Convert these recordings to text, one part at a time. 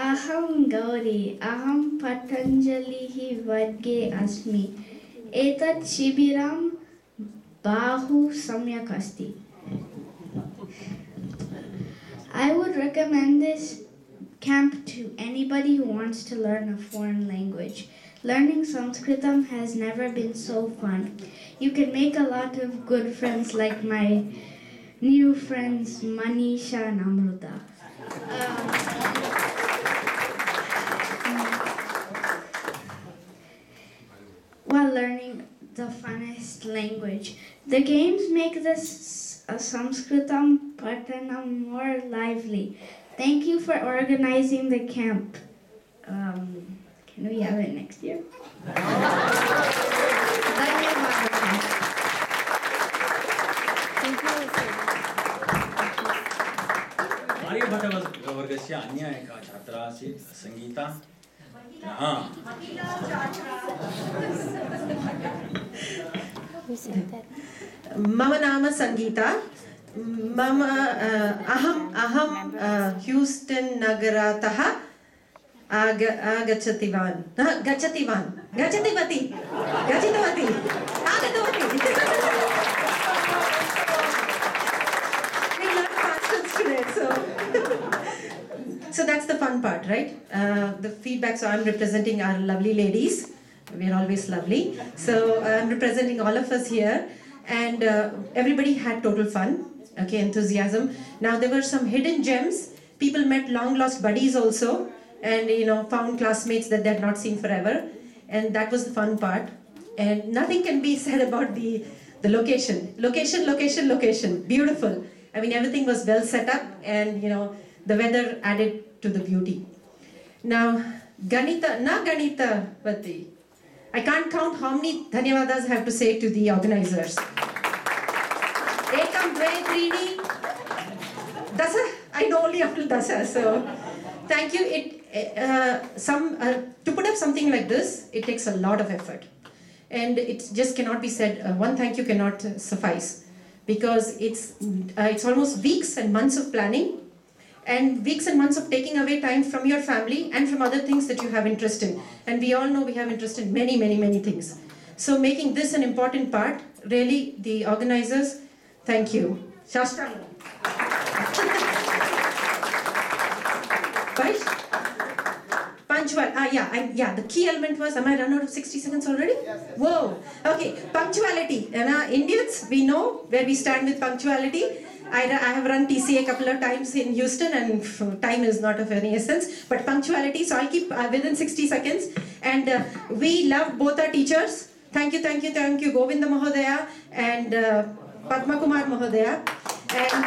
अहं गौरी अहं पतञ्जलिः वर्गे अस्मि एतत् शिबिरं बहु सम्यक् अस्ति I would recommend this camp to anybody who wants to learn a foreign language. Learning Sanskritam has never been so fun. You can make a lot of good friends like my new friends Manisha and Amruta. While learning the funnest language, the games make this Sanskritam Patanam more lively. Thank you for organizing the camp. Can we have it next year? आर्यभट्टवर्गस्य अन्या एका छात्रा आसीत् संगीता मम नाम संगीता मम अहं Houston नगरतः गच्छतिवान् गच्छतिवती आगतवती So that's the fun part, right? The feedback, so I'm representing our lovely ladies. We're always lovely. So I'm representing all of us here. And everybody had total fun, okay, enthusiasm. Now there were some hidden gems. People met long lost buddies also. And, you know, found classmates that they had not seen forever. And that was the fun part. And nothing can be said about the location. Location. Beautiful. I mean, everything was well set up. And, you know, the weather added to the beauty. Now, Ganita Vati. I can't count how many dhanyavadas I have to say to the organizers. Ekam, dve, treeni, dasa. I know only up till dasa. So, thank you. To put up something like this, it takes a lot of effort. And it just cannot be said, one thank you cannot suffice. Because it's almost weeks and months of planning. And weeks and months of taking away time from your family and from other things that you have interest in. And we all know we have interest in many, many, many things. So making this an important part, really, the organizers, thank you. Shashtanga. Right? Punctual. The key element was, am I run out of 60 seconds already? Yes. Whoa. Okay, punctuality. Indians, we know where we stand with punctuality. I have run TCA a couple of times in Houston and time is not of any essence, but punctuality, so I'll keep within 60 seconds. And we love both our teachers. Thank you, Govinda Mahodaya and Padma Kumar Mahodaya. And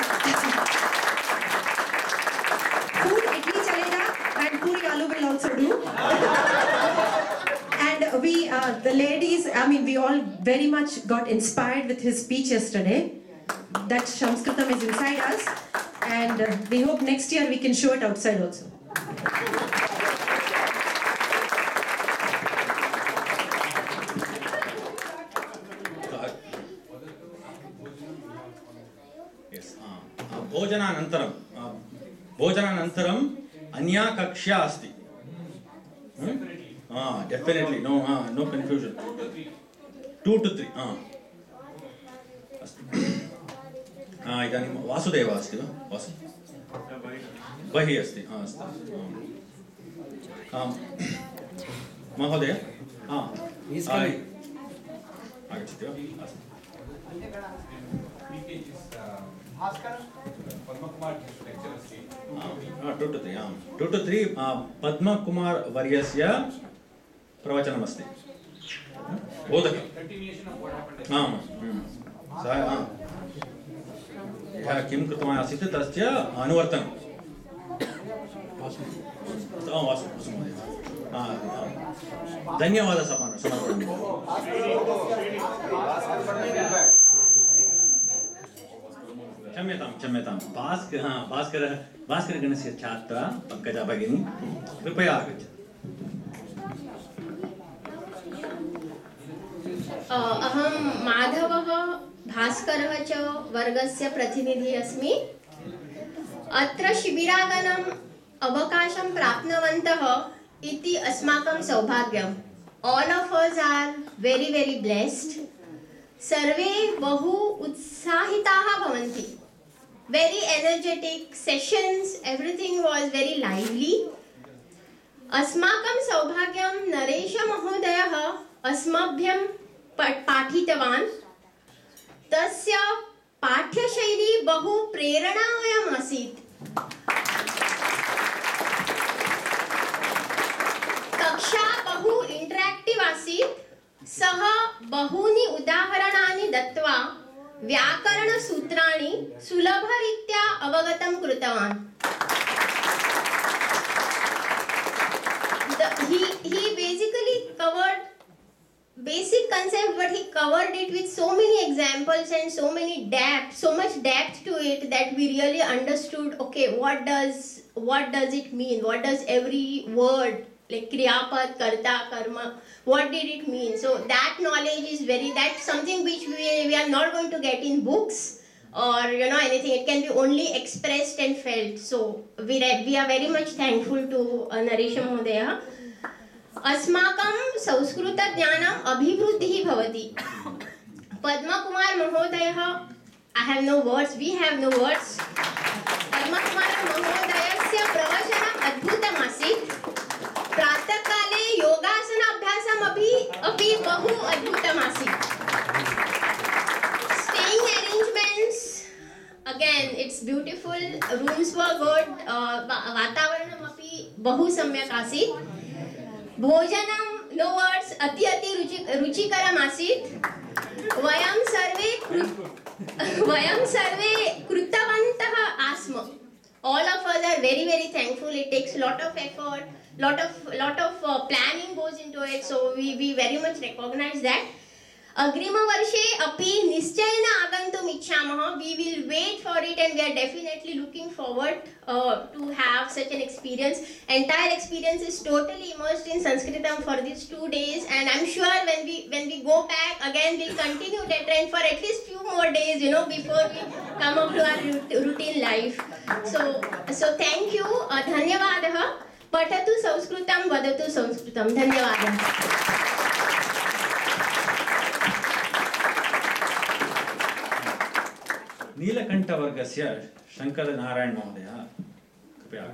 food, idli chalega, and puri aloo will also do. And we, the ladies, I mean, we all very much got inspired with his speech yesterday. That Sanskritam is inside us, and we hope next year we can show it outside also. Yes. Bhojananantaram anya kaksha asti. Definitely. No confusion. 2 to 3. इदानीं वासुदेव अस्ति वा बहिः अस्ति अस्तु महोदय आगच्छति वा अस्तु 2 to 3 पद्मकुमार वर्यस्य प्रवचनमस्ति बोधकः किं कृतवान् आसीत् तस्य अनुवर्तनं धन्यवादः समर्पयामि क्षम्यतां भास्करगणस्य छात्रा पङ्कजा भगिनी कृपया आगच्छतु अहं माधवः भास्कर भास्करः च वर्गस्य प्रतिनिधिः अस्मि। अत्र शिबिरागणम् अवकाशं प्राप्तवन्तः इति अस्माकं सौभाग्यम्। All of us are very very blessed. सर्वे बहु उत्साहिताः भवन्ति. Very energetic sessions, everything was very lively. अस्माकं सौभाग्यं नरेश महोदयः अस्मभ्यं पाठितवान्। तस्य पाठ्यशैली बहु प्रेरणामयम् आसीत्। कक्षा बहु इंटरैक्टिव आसीत्। सः बहूनि उदाहरणानि दत्त्वा व्याकरणसूत्राणि सुलभरीत्या अवगतं कृतवान्। He basically covered basic concept, but he covered it with so many examples and so much depth to it that we really understood. Okay, what does it mean? What does every word like kriyapad, karta, karma? What did it mean? So that knowledge is that's something which we are not going to get in books or anything. It can be only expressed and felt. So we are very much thankful to Naresh Mahodaya. अस्माकं संस्कृत ज्ञानम् अभिवृद्धिः भवति। पद्मकुमार महोदयः, I have no words, we have no words. Padmakumar महोदयस्य प्रवचनम् अद्भुतम् आसीत्। प्रातःकाले योगासन अभ्यासम् अपि बहु अद्भुतम् आसीत्। Staying arrangements, again it's beautiful. Rooms were good. वातावरणम् अपि बहु सम्यक् आसीत्। भोजनं नो वर्ड्स अति रुचिकरम् आसीत्। वयं सर्वे कृतवन्तः आस्म। All of us are very very thankful. It takes lot of effort, lot of planning goes into it. So we very much recognize that. अग्रिमवर्षे अपि निश्चयेन आगन्तुम् इच्छामः. We will wait for it and we are definitely looking forward to have such an experience. Entire experience is totally immersed in Sanskritam for these 2 days, and I'm sure when we go back again we'll continue that trend for at least few more days, before we come up to our routine life. So thank you. धन्यवादः. पठतु संस्कृतं, वदतु संस्कृतं. धन्यवादः. नीलकण्ठवर्गस्य शङ्करनारायण महोदय कृपया।